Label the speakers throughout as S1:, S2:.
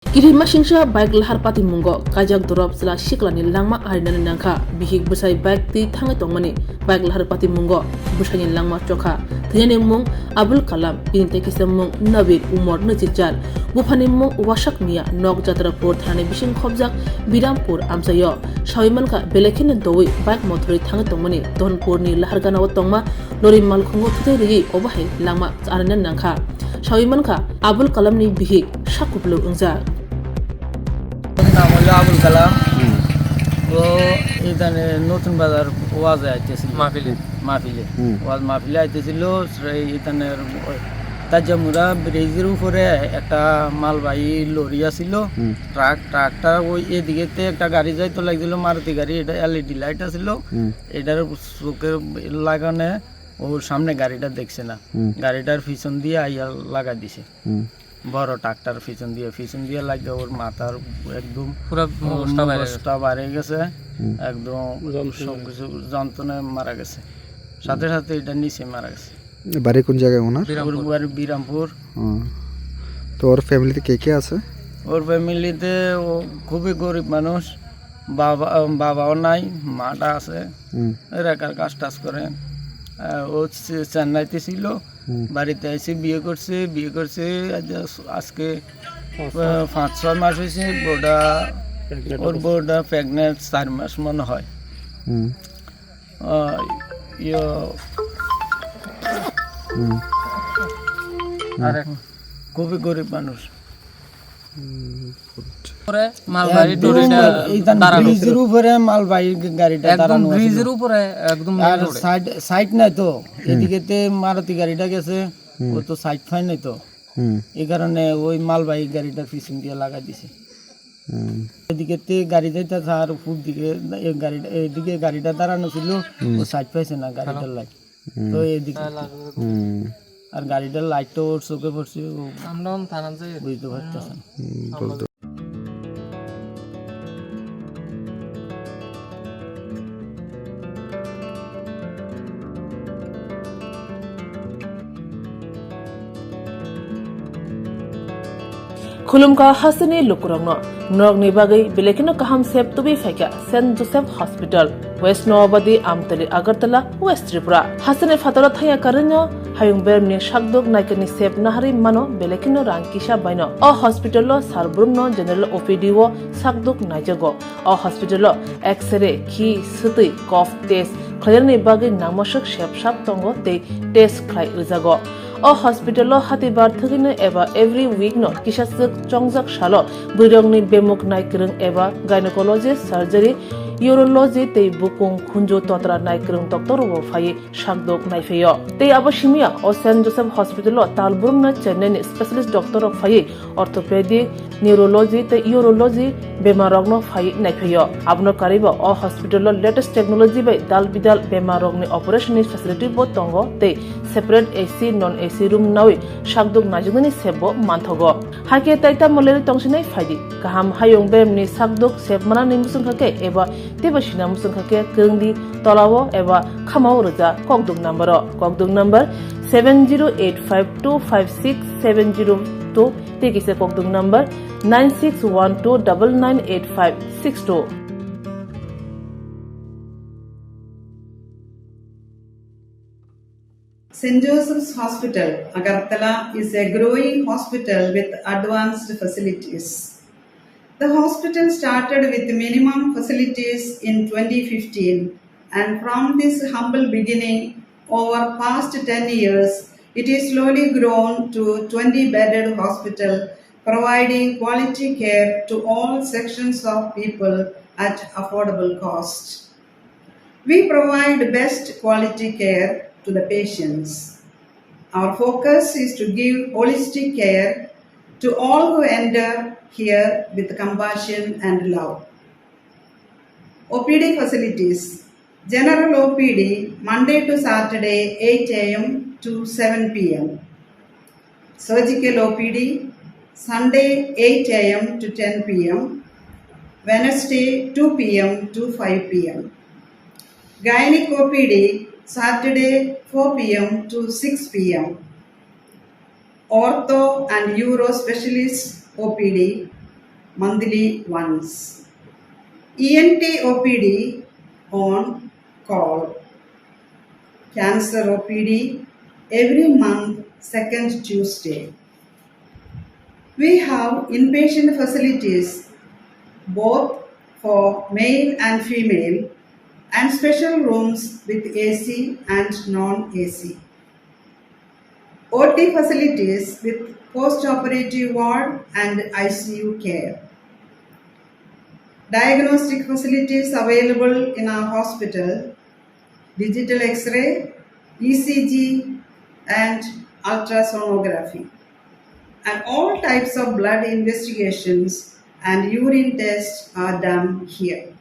S1: Kirimasingsa bike Lahar Patimungo Kaijakdrop Chwla Sikla ni langma arina nangkha bihik bwsai bike ti thangai tongmani bike Lahar Patimungo bwsai ni langma chokha thini mung Abul Kalam bini kisa mung Nabir Umar Nachichar bufani mung Wasak Mia Nok Jatrapur thani bising khobjak Birampur Amchayo Shaimanka belekhin doi bike motori thangai tongmani Donpur ni Lahar ganaw tongma lori malkhungo thudai rigi obahai langma arina nangkha Shaimanka Abul Kalam ni bihik sakuplo ungja
S2: নাম হলো আবুল কালাম ও এখানে নতুন বাজার ওয়াজে আইতেছিল মাহফিলে আইতেছিল এখানে তাজামুরা ব্রিজের উপরে একটা মালবাহী লরি আছিল ট্রাকটা ওই এদিকে একটা গাড়ি যাইতো লাগছিল মারুতি গাড়ি এটা এলইডি লাইট আছিল এটার চোখে লাগানে ওর সামনে গাড়িটা দেখছে না গাড়িটার পিছন দিয়ে আইয়া লাগা দিছে বড় ট্রাক্টর পিছন দিয়ে লাগে ওর মাথার একদম পুরো অবস্থা বাড়ে গেছে একদম সবকিছু যন্ত্রণায় মারা গেছে সাথে সাথে এটা নিচে মারা গেছে
S3: বাড়ি কোন জায়গায় ওনার
S2: বিরামপুর
S3: তো ওর ফ্যামিলিতে কে কে আছে
S2: ওর ফ্যামিলিতে ও খুবই গরিব মানুষ বাবাও নাই মাটা আছে এরা কাজ টাজ করে ও চেন্নাইতে ছিল বাড়িতে এসে বিয়ে করছে আজকে 5-6 মাস হয়েছে বউটা প্রেগনেন্ট 4 মাস মনে হয় খুবই গরিব মানুষ এদিকে মারুতি গাড়িটা গেছে ও তো সাইড ফাই নাই তো এই কারণে ওই মালবাহী গাড়িটা পিছন দিয়ে লাগাই দিছে এদিকে গাড়ি যাইতেছে আর উপর দিকে এদিকে গাড়িটা দাঁড়ানো ছিল ও সাইড পাইছে না গাড়িটার লাইট তো এদিকে আর গাড়িটার লাইটটা ওর চোখে পড়ছে বুঝতে পারতেছে না
S1: Khulumka hasani lukurangno nog ni bagai belekino kaham sep tubi faika St Joseph Hospital West Nowabadi Amtali Agartala West Tripura hasani fatara thaya karanyo hayung bermni shakdok naikani sep nahari mano belekino rangkisha baino o hospital lo sarbrumno general OPD wo sakdok naijago o hospital lo x-ray ki suti cough test khayarni bagai namoshak shep tongo te test khlai rijago o hospital lo hatibar thagine eba every week no kisasuk chongjak shalo buirongni bemuk naikrung eba gynecologist surgery urology tei bukung khunjo totra naikrung doctor wo phai shakdok naifeyo tei abashimia o St Joseph Hospital lo talburum na chennai ni specialist doctor of phai orthopedic neurology tei urology bemarogno phai naifeyo abno karibo o hospital lo latest technology bai dal bidal bemarogni operation facility bo tongo tei separate AC non AC room nawi shakdok najugni sebo manthogo hake taita moleri tongsinai phaidi kaham hayong bemni shakdok seb mana nimusung khake eba tebashina musung khake krungdi tolawo eba khamao roja kokduk number 7085256702 tekise kokduk number 9612998562
S4: St. Joseph's Hospital, Agartala is a growing hospital with advanced facilities. The hospital started with minimum facilities in 2015, and from this humble beginning, over past 10 years, it is slowly grown to 20-bedded hospital, providing quality care to all sections of people at affordable cost. We provide best quality care to the patients. Our focus is to give holistic care to all who enter here with compassion and love. OPD facilities. General OPD Monday to Saturday 8 a.m. to 7 p.m. Surgical OPD Sunday 8 a.m. to 10 p.m. Wednesday 2 p.m. to 5 p.m. Gynec OPD Saturday 4 p.m. to 6 p.m. Ortho and Uro Specialist OPD monthly once. ENT OPD on call. Cancer OPD every month, second Tuesday. We have inpatient facilities both for male and female and special rooms with AC and non-AC. OT facilities with post-operative ward and ICU care. Diagnostic facilities available in our hospital, digital X-ray, ECG and ultrasonography. And all types of blood investigations and urine tests are done here.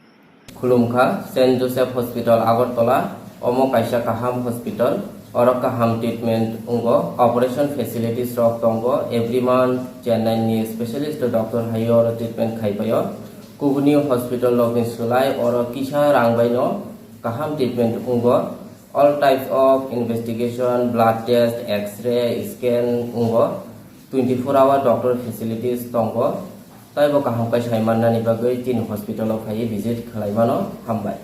S5: Khulumkha, St. Joseph Hospital, Agartala, Omo Kaisa Kaham Hospital, Oro Kaham Treatment Ungo, Operation Facilities Rock Tongo, every month, Chennai Specialist Doctor Hayor Treatment Kaipayo, Kubuni Hospital of Sulai, Oro Kisha Rangbaino, Kaham Treatment Ungo, all types of investigation, blood test, X-ray, scan Ungo, 24-hour doctor facilities Tongo, Taibo Kaham Kai Shaimana Nibagai, Tin Hospital of Hai visit Kalaimano, Hambai.